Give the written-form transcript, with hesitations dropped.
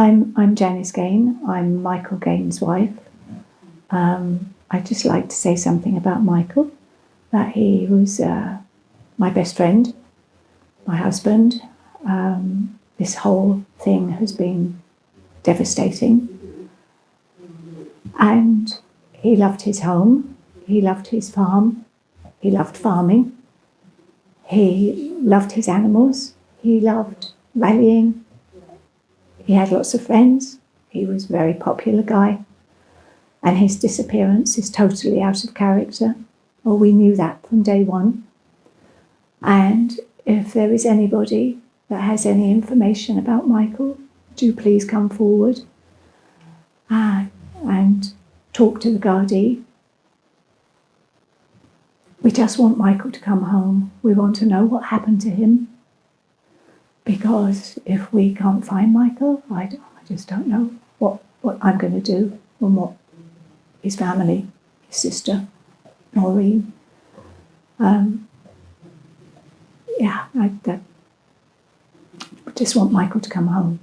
I'm Janice Gaine. I'm Michael Gaine's wife. I'd just like to say something about Michael, that he was my best friend, my husband. This whole thing has been devastating. And he loved his home, he loved his farm, he loved farming, he loved his animals, he loved rallying, he had lots of friends, he was a very popular guy, and his disappearance is totally out of character. Well, we knew that from day one. And if there is anybody that has any information about Michael, do please come forward and talk to the Gardaí. We just want Michael to come home. We want to know what happened to him. Because if we can't find Michael, I just don't know what I'm going to do, and what his family, his sister, Noreen. I just want Michael to come home.